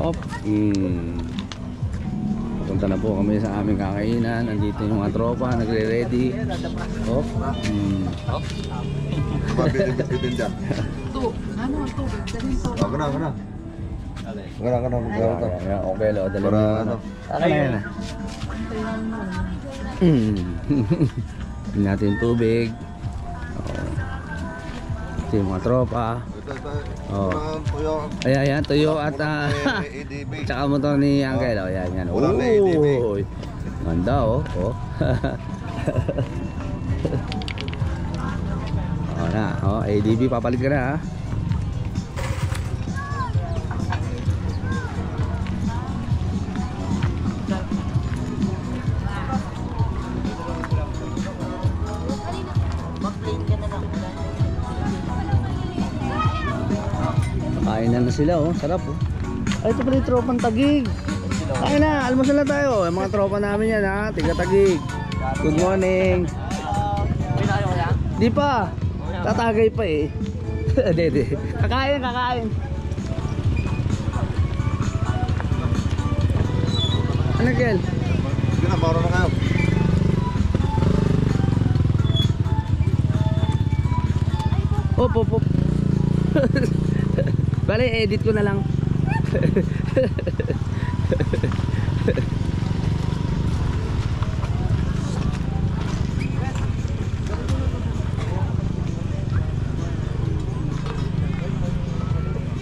Op. Punta na po kami sa aming kakainan. Nandito yung mga tropa, nagre-ready. Op. Pabidin dyan. Ito, ano ito? Dalhin to. Ako na. Okay, lo. Dali Para mo. ano? Ayan na. Tingnan natin yung tubig. Ito yung mga tropa. Oh. Ayan, tuyo at tsaka motor ni Uncle. Oh, yan. Wala na ADB. Uy. Ganda oh. ADB papalit ka na ha. Kain na sila oh, sarap oh. Ay, ito pala yung tropang Taguig. Kain na, almusal na tayo. Yung mga tropa namin yan ha, tiga Taguig. Good morning. Di pa, tatagay pa eh. Dede, kakain. Ano Kel? Sige na, maro na kayo. Op. Bale, edit ko na lang.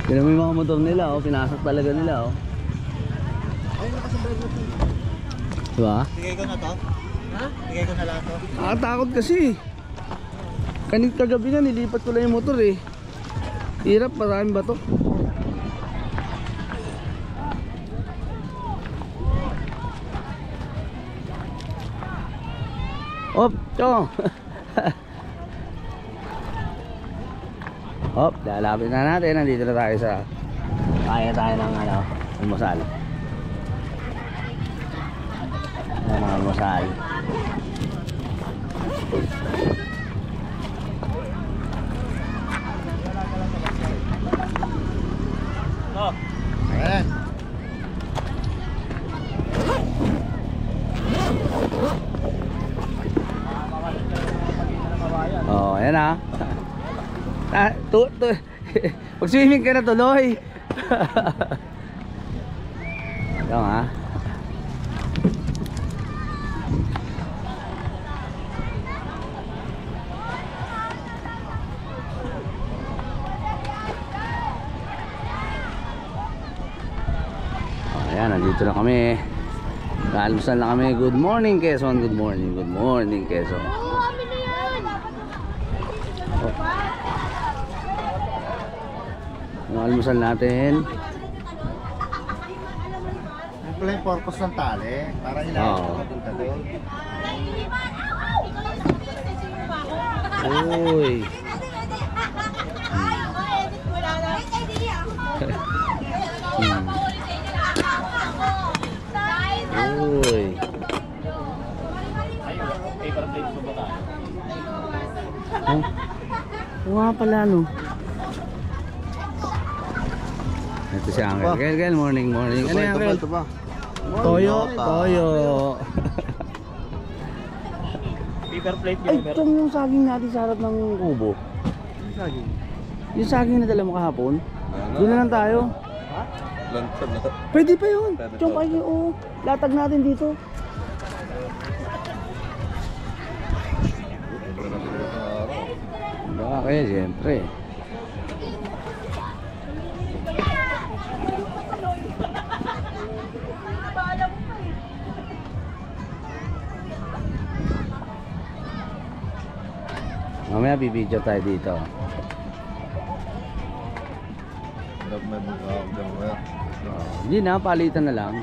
Yan mo yung mga motor nila oh, pinasok talaga nila oh. Diba? Bigay ko na to? Ha? Bigay ko na lang to? Nakatakot kasi. Kagabi nga nilipat ko lang yung motor eh. Hirap, maraming bato. Op, chong. Op, lalapit na natin. Nandito na tayo sa kaya tayo ng almusal. Almusal. Ayan. Oh, ayan ah. Mag-swimming ka na tuloy. Ayan ah. Ayan, nandito na kami. Naalmusal na kami. Good morning Quezon. Good morning Quezon. Ang almusal natin. Yung pala yung purpose ng tali. Para ilalim ka papunta doon. Uy. Uy. Nga pala no. Ito si Uncle. Kel, morning. Ano yan, Kel? Toyo. Paper plate Ay, itong yung saging natin sa harap ng kubo. Yung saging na dala mo kahapon. Doon na lang tayo. Pwede pa yun. Yung kayo, oh. Latag natin dito. Kaya siyempre. Mamaya bibidyo tayo dito. Hindi na, palitan na lang.